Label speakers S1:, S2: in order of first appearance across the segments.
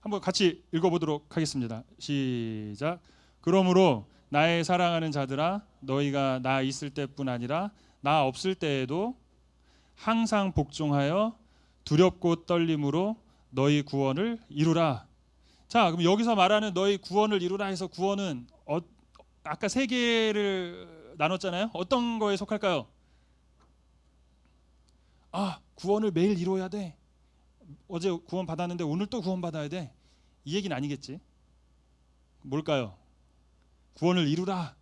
S1: 한번 같이 읽어보도록 하겠습니다. 시작. 그러므로 나의 사랑하는 자들아, 너희가 나 있을 때뿐 아니라 나 없을 때에도 항상 복종하여 두렵고 떨림으로 너희 구원을 이루라. 자, 그럼 여기서 말하는 너희 구원을 이루라 해서 구원은 아까 세 개를 나눴잖아요. 어떤 거에 속할까요? 구원을 매일 이루어야 돼. 어제 구원 받았는데 오늘 또 구원 받아야 돼. 이 얘기는 아니겠지. 뭘까요? 구원을 이루라.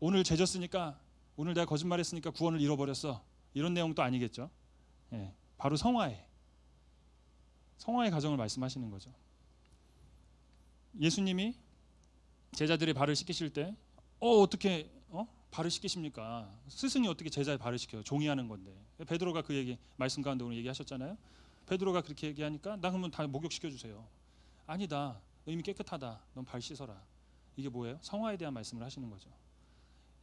S1: 오늘 죄졌으니까, 오늘 내가 거짓말했으니까 구원을 잃어버렸어. 이런 내용도 아니겠죠. 예, 바로 성화의 가정을 말씀하시는 거죠. 예수님이 제자들의 발을 씻기실 때 어떻게 발을 씻기십니까? 스승이 어떻게 제자의 발을 씻겨요? 종이 하는 건데. 베드로가 그 얘기 말씀 가운데 오늘 얘기하셨잖아요. 베드로가 그렇게 얘기하니까 나 그러면 다 목욕시켜 주세요. 아니다. 너 이미 깨끗하다. 넌 발 씻어라. 이게 뭐예요? 성화에 대한 말씀을 하시는 거죠.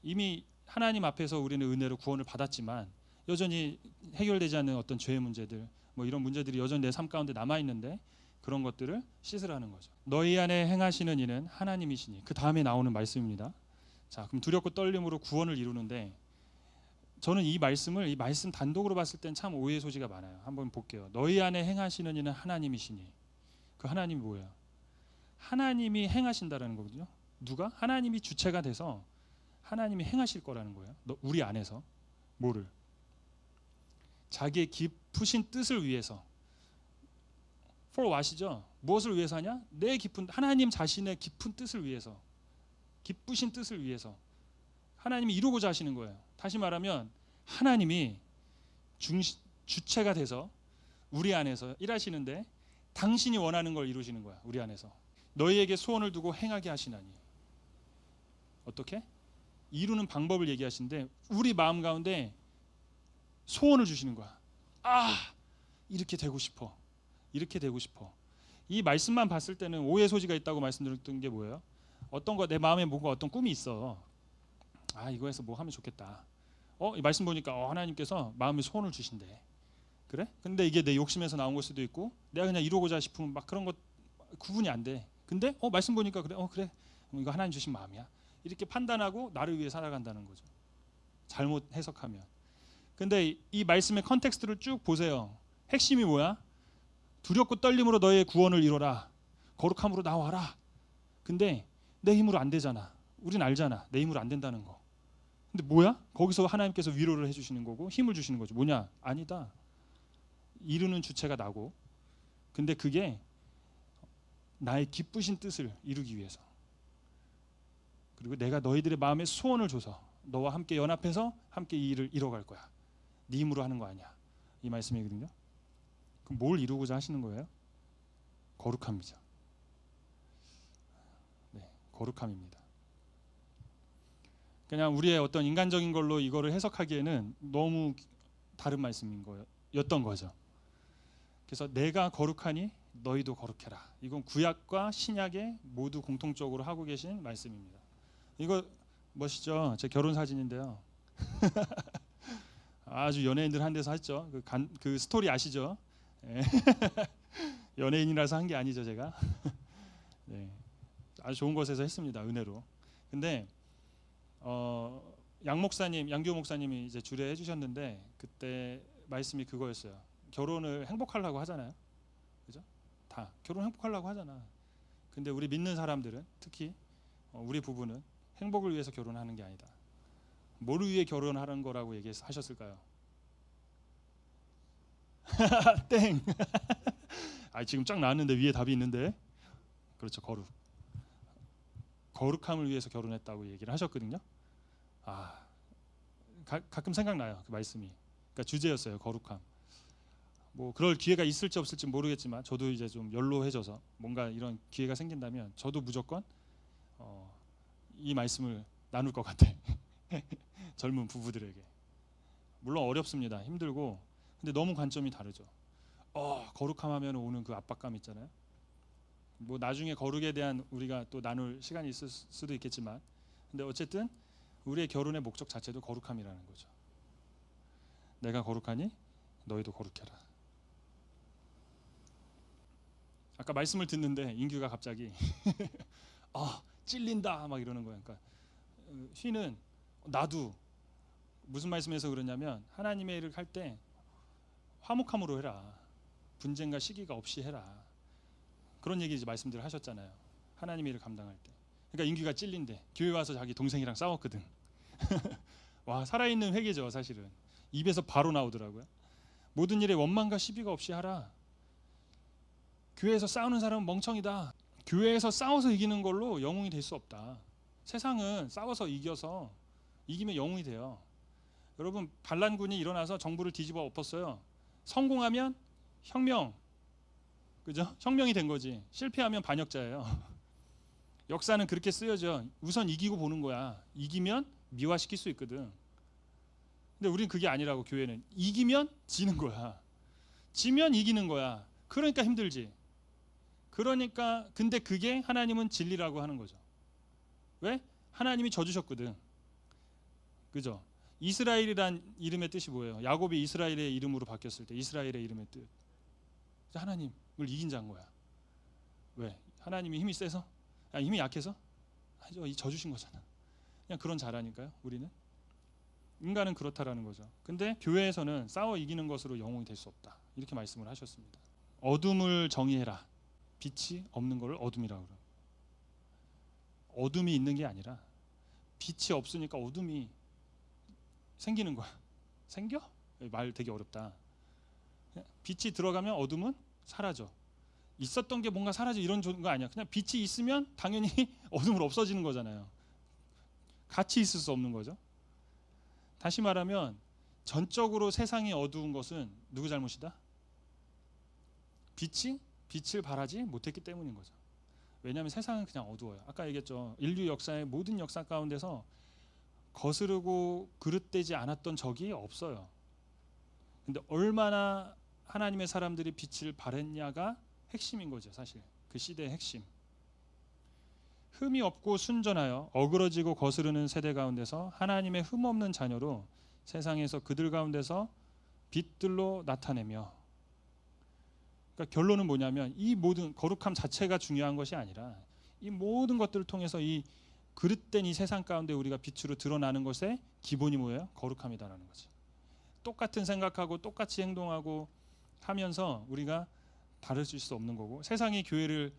S1: 이미 하나님 앞에서 우리는 은혜로 구원을 받았지만 여전히 해결되지 않는 어떤 죄의 문제들, 뭐 이런 문제들이 여전히 내 삶 가운데 남아 있는데 그런 것들을 씻으라는 거죠. 너희 안에 행하시는 이는 하나님이시니. 그 다음에 나오는 말씀입니다. 자, 그럼 두렵고 떨림으로 구원을 이루는데, 저는 이 말씀 단독으로 봤을 땐 참 오해의 소지가 많아요. 한번 볼게요. 너희 안에 행하시는 이는 하나님이시니. 그 하나님이 뭐예요? 하나님이 행하신다라는 거거든요. 누가? 하나님이 주체가 돼서 하나님이 행하실 거라는 거예요. 우리 안에서 뭐를? 자기의 깊으신 뜻을 위해서. for what이죠. 무엇을 위해서 하냐? 내 깊은 하나님 자신의 깊은 뜻을 위해서, 기쁘신 뜻을 위해서 하나님이 이루고자 하시는 거예요. 다시 말하면 하나님이 주체가 돼서 우리 안에서 일하시는데 당신이 원하는 걸 이루시는 거야. 우리 안에서 너희에게 소원을 두고 행하게 하시나니. 어떻게? 이루는 방법을 얘기하시는데 우리 마음 가운데 소원을 주시는 거야. 이렇게 되고 싶어. 이렇게 되고 싶어. 이 말씀만 봤을 때는 오해 소지가 있다고 말씀드렸던 게 뭐예요? 어떤 거 내 마음에 뭔가 어떤 꿈이 있어. 이거에서 뭐 하면 좋겠다. 이 말씀 보니까 하나님께서 마음에 소원을 주신대. 그래? 근데 이게 내 욕심에서 나온 걸 수도 있고 내가 그냥 이루고자 싶으면 막 그런 것 구분이 안 돼. 근데 말씀 보니까 그래. 그래. 이거 하나님 주신 마음이야. 이렇게 판단하고 나를 위해 살아간다는 거죠. 잘못 해석하면. 근데 이 말씀의 컨텍스트를 쭉 보세요. 핵심이 뭐야? 두렵고 떨림으로 너의 구원을 이루라. 거룩함으로 나와라. 근데 내 힘으로 안 되잖아. 우린 알잖아. 내 힘으로 안 된다는 거. 근데 뭐야? 거기서 하나님께서 위로를 해주시는 거고 힘을 주시는 거죠. 뭐냐? 아니다. 이루는 주체가 나고, 근데 그게 나의 기쁘신 뜻을 이루기 위해서, 그리고 내가 너희들의 마음에 소원을 줘서 너와 함께 연합해서 함께 이 일을 이뤄갈 거야. 네 힘으로 하는 거 아니야. 이 말씀이거든요. 그럼 뭘 이루고자 하시는 거예요? 거룩함이죠. 네, 거룩함입니다. 그냥 우리의 어떤 인간적인 걸로 이거를 해석하기에는 너무 다른 말씀인 거였던 거죠. 그래서 내가 거룩하니 너희도 거룩해라. 이건 구약과 신약에 모두 공통적으로 하고 계신 말씀입니다. 이거 멋있죠? 제 결혼 사진인데요. 아주 연예인들 한 데서 했죠. 그 스토리 아시죠? 네. 연예인이라서 한 게 아니죠, 제가. 네. 아주 좋은 곳에서 했습니다, 은혜로. 근데 양교 목사님이 이제 주례해 주셨는데 그때 말씀이 그거였어요. 결혼을 행복하려고 하잖아요. 그죠? 다 결혼 행복하려고 하잖아. 근데 우리 믿는 사람들은, 특히 우리 부부는 행복을 위해서 결혼하는 게 아니다. 뭐를 위해 결혼하는 거라고 얘기하셨을까요? 땡. 지금 쫙 나왔는데 위에 답이 있는데. 그렇죠. 거룩함을 위해서 결혼했다고 얘기를 하셨거든요. 가끔 생각나요, 그 말씀이. 그러니까 주제였어요, 거룩함. 뭐 그럴 기회가 있을지 없을지 모르겠지만 저도 이제 좀 연로해져서 뭔가 이런 기회가 생긴다면 저도 무조건 이 말씀을 나눌 것 같아. 젊은 부부들에게. 물론 어렵습니다. 힘들고. 근데 너무 관점이 다르죠. 거룩함 하면 오는 그 압박감 있잖아요. 뭐 나중에 거룩에 대한 우리가 또 나눌 시간이 있을 수도 있겠지만, 근데 어쨌든 우리의 결혼의 목적 자체도 거룩함이라는 거죠. 내가 거룩하니 너희도 거룩해라. 아까 말씀을 듣는데 인규가 갑자기 찔린다 막 이러는 거예요. 그러니까 휘는 나도 무슨 말씀에서 그러냐면 하나님의 일을 할 때 화목함으로 해라. 분쟁과 시기가 없이 해라. 그런 얘기 이제 말씀들 하셨잖아요. 하나님의 일을 감당할 때. 그러니까 인규가 찔린대. 교회 와서 자기 동생이랑 싸웠거든. 와, 살아있는 회개죠 사실은. 입에서 바로 나오더라고요. 모든 일에 원망과 시비가 없이 하라. 교회에서 싸우는 사람은 멍청이다. 교회에서 싸워서 이기는 걸로 영웅이 될 수 없다. 세상은 싸워서 이기면 영웅이 돼요. 여러분, 반란군이 일어나서 정부를 뒤집어 엎었어요. 성공하면 혁명, 그죠? 혁명이 된 거지. 실패하면 반역자예요. 역사는 그렇게 쓰여져. 우선 이기고 보는 거야. 이기면 미화시킬 수 있거든. 근데 우리는 그게 아니라고. 교회는 이기면 지는 거야. 지면 이기는 거야. 그러니까 힘들지. 그러니까 근데 그게 하나님은 진리라고 하는 거죠. 왜? 하나님이 져주셨거든. 그죠? 이스라엘이란 이름의 뜻이 뭐예요? 야곱이 이스라엘의 이름으로 바뀌었을 때 이스라엘의 이름의 뜻. 하나님을 이긴 자인 거야. 왜? 하나님이 힘이 세서? 힘이 약해서? 아니죠. 져주신 거잖아. 그냥 그런 자라니까요. 우리는. 인간은 그렇다라는 거죠. 근데 교회에서는 싸워 이기는 것으로 영웅이 될 수 없다. 이렇게 말씀을 하셨습니다. 어둠을 정의해라. 빛이 없는 것을 어둠이라고 그래요. 어둠이 있는 게 아니라 빛이 없으니까 어둠이 생기는 거야. 생겨? 말 되게 어렵다. 빛이 들어가면 어둠은 사라져. 있었던 게 뭔가 사라져 이런 거 아니야. 그냥 빛이 있으면 당연히 어둠은 없어지는 거잖아요. 같이 있을 수 없는 거죠. 다시 말하면 전적으로 세상이 어두운 것은 누구 잘못이다? 빛이 빛을 발하지 못했기 때문인 거죠. 왜냐하면 세상은 그냥 어두워요. 아까 얘기했죠. 인류 역사의 모든 역사 가운데서 거스르고 그릇되지 않았던 적이 없어요. 근데 얼마나 하나님의 사람들이 빛을 발했냐가 핵심인 거죠. 사실 그 시대의 핵심. 흠이 없고 순전하여 어그러지고 거스르는 세대 가운데서 하나님의 흠 없는 자녀로 세상에서 그들 가운데서 빛들로 나타내며, 그러니까 결론은 뭐냐면 이 모든 거룩함 자체가 중요한 것이 아니라 이 모든 것들을 통해서 이 그릇된 이 세상 가운데 우리가 빛으로 드러나는 것의 기본이 뭐예요? 거룩함이다라는 거지. 똑같은 생각하고 똑같이 행동하고 하면서 우리가 다르실 수 없는 거고, 세상이 교회를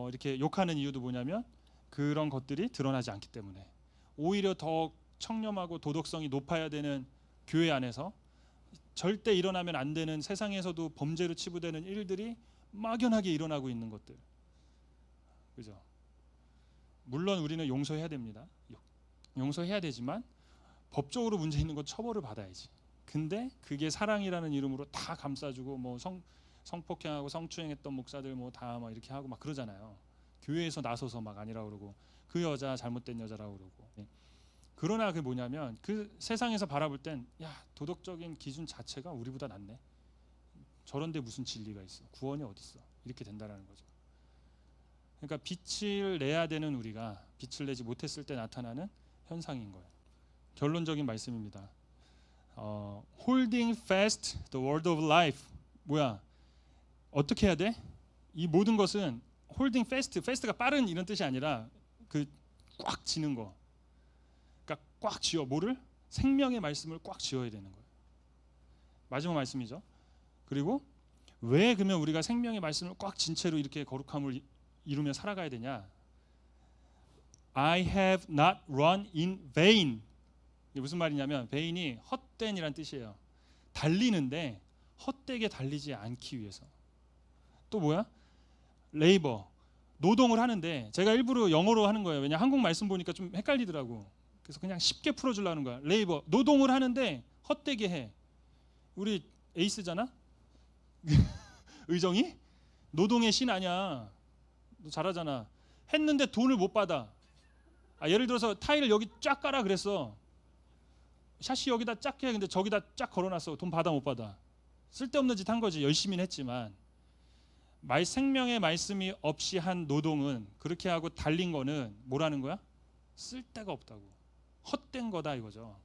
S1: 이렇게 욕하는 이유도 뭐냐면 그런 것들이 드러나지 않기 때문에. 오히려 더 청렴하고 도덕성이 높아야 되는 교회 안에서 절대 일어나면 안 되는, 세상에서도 범죄로 치부되는 일들이 막연하게 일어나고 있는 것들. 그죠? 물론 우리는 용서해야 됩니다. 용서해야 되지만 법적으로 문제 있는 건 처벌을 받아야지. 근데 그게 사랑이라는 이름으로 다 감싸주고 뭐 성폭행하고 성추행했던 목사들 뭐 다 막 이렇게 하고 막 그러잖아요. 교회에서 나서서 막 아니라 그러고 그 여자 잘못된 여자라고 그러고. 그러나 그게 뭐냐면 그 세상에서 바라볼 땐 야, 도덕적인 기준 자체가 우리보다 낫네. 저런데 무슨 진리가 있어? 구원이 어디 있어? 이렇게 된다라는 거죠. 그러니까 빛을 내야 되는 우리가 빛을 내지 못했을 때 나타나는 현상인 거예요. 결론적인 말씀입니다. Holding fast the word of life. 뭐야? 어떻게 해야 돼? 이 모든 것은 holding fast, fast가 빠른 이런 뜻이 아니라 그 꽉 쥐는 거. 그러니까 꽉 쥐어 뭐를? 생명의 말씀을 꽉 쥐어야 되는 거예요. 마지막 말씀이죠. 그리고 왜 그러면 우리가 생명의 말씀을 꽉 쥔 채로 이렇게 거룩함을 이루며 살아가야 되냐? I have not run in vain. 이게 무슨 말이냐면 vain이 헛된이란 뜻이에요. 달리는데 헛되게 달리지 않기 위해서. 또 뭐야? 레이버, 노동을 하는데 제가 일부러 영어로 하는 거예요. 왜냐 한국 말씀 보니까 좀 헷갈리더라고. 그래서 그냥 쉽게 풀어주려는 거야. 레이버, 노동을 하는데 헛되게 해. 우리 에이스잖아? 의정이? 노동의 신 아니야. 너 잘하잖아. 했는데 돈을 못 받아. 예를 들어서 타일을 여기 쫙 깔아 그랬어. 샷이 여기다 쫙 해. 근데 저기다 쫙 걸어놨어. 돈 받아 못 받아. 쓸데없는 짓 한 거지. 열심히는 했지만 생명의 말씀이 없이 한 노동은, 그렇게 하고 달린 거는 뭐라는 거야? 쓸데가 없다고. 헛된 거다 이거죠.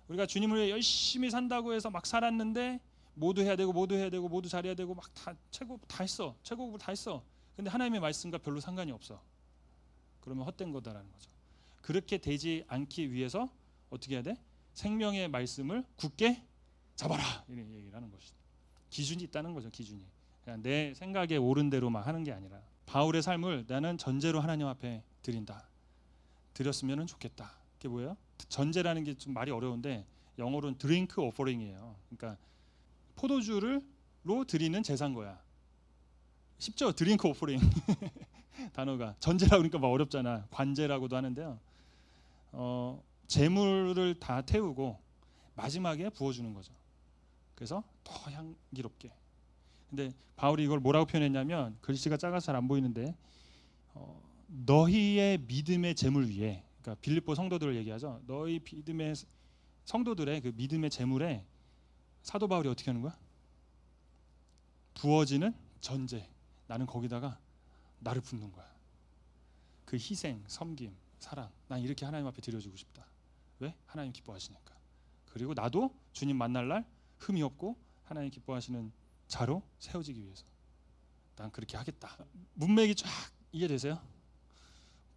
S1: 우리가 주님을 위해 열심히 산다고 해서 막 살았는데 모두 해야 되고 모두 해야 되고 모두 잘해야 되고 막 다 최고 다 했어. 최고급을 다 했어. 근데 하나님의 말씀과 별로 상관이 없어. 그러면 헛된 거다라는 거죠. 그렇게 되지 않기 위해서 어떻게 해야 돼? 생명의 말씀을 굳게 잡아라 이런 얘기를 하는 것이죠. 기준이 있다는 거죠. 기준이. 그냥 내 생각에 옳은 대로만 하는 게 아니라 바울의 삶을 나는 전제로 하나님 앞에 드린다. 드렸으면 좋겠다. 그게 뭐예요? 전제라는 게 좀 말이 어려운데 영어로는 드링크 오퍼링이에요. 그러니까 포도주로 드리는 제사인 거야. 쉽죠? 드링크 오퍼링 단어가 전제라고 그러니까 막 어렵잖아. 관제라고도 하는데요. 재물을 다 태우고 마지막에 부어주는 거죠. 그래서 더 향기롭게. 근데 바울이 이걸 뭐라고 표현했냐면 글씨가 작아서 잘 안 보이는데 너희의 믿음의 재물 위에, 그러니까 빌립보 성도들을 얘기하죠. 너희 믿음의 성도들의 그 믿음의 재물에 사도 바울이 어떻게 하는 거야? 부어지는 전제. 나는 거기다가 나를 붓는 거야. 그 희생, 섬김, 사랑. 난 이렇게 하나님 앞에 드려주고 싶다. 왜? 하나님 기뻐하시니까. 그리고 나도 주님 만날 날 흠이 없고 하나님 기뻐하시는 자로 세워지기 위해서 난 그렇게 하겠다. 문맥이 쫙 이해되세요?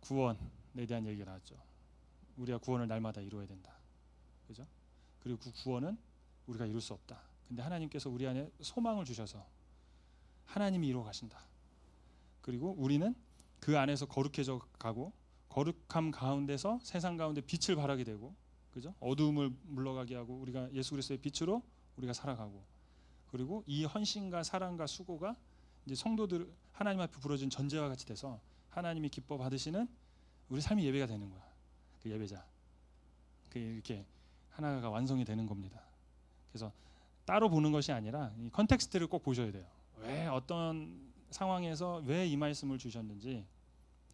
S1: 구원에 대한 얘기가 나왔죠. 우리가 구원을 날마다 이루어야 된다. 그죠? 그리고 그 구원은 우리가 이룰 수 없다. 근데 하나님께서 우리 안에 소망을 주셔서 하나님이 이루어 가신다. 그리고 우리는 그 안에서 거룩해져 가고 거룩함 가운데서 세상 가운데 빛을 발하게 되고, 그죠? 어두움을 물러가게 하고 우리가 예수 그리스도의 빛으로 우리가 살아가고, 그리고 이 헌신과 사랑과 수고가 이제 성도들 하나님 앞에 부러진 전제와 같이 돼서 하나님이 기뻐 받으시는 우리 삶의 예배가 되는 거야. 그 예배자. 그 이렇게 하나가 완성이 되는 겁니다. 그래서 따로 보는 것이 아니라 이 컨텍스트를 꼭 보셔야 돼요. 왜 어떤 상황에서 왜 이 말씀을 주셨는지,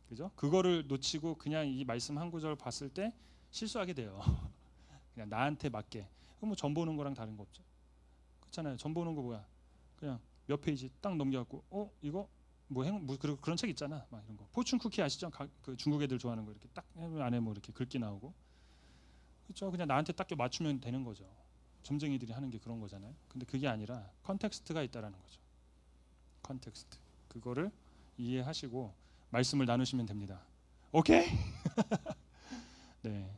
S1: 그죠? 그거를 놓치고 그냥 이 말씀 한 구절 봤을 때 실수하게 돼요. 그냥 나한테 맞게. 그럼 뭐 전 보는 거랑 다른 거 없죠. 그렇잖아요. 전 보는 거 뭐야? 그냥 몇 페이지 딱 넘겨갖고 이거 뭐 그런 책 있잖아. 막 이런 거. 포춘 쿠키 아시죠? 그 중국 애들 좋아하는 거 이렇게 딱 안에 뭐 이렇게 글귀 나오고. 그렇죠. 그냥 나한테 딱 맞추면 되는 거죠. 점쟁이들이 하는 게 그런 거잖아요. 근데 그게 아니라 컨텍스트가 있다라는 거죠. 컨텍스트. 그거를 이해하시고 말씀을 나누시면 됩니다. 오케이? 네.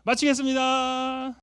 S1: 마치겠습니다.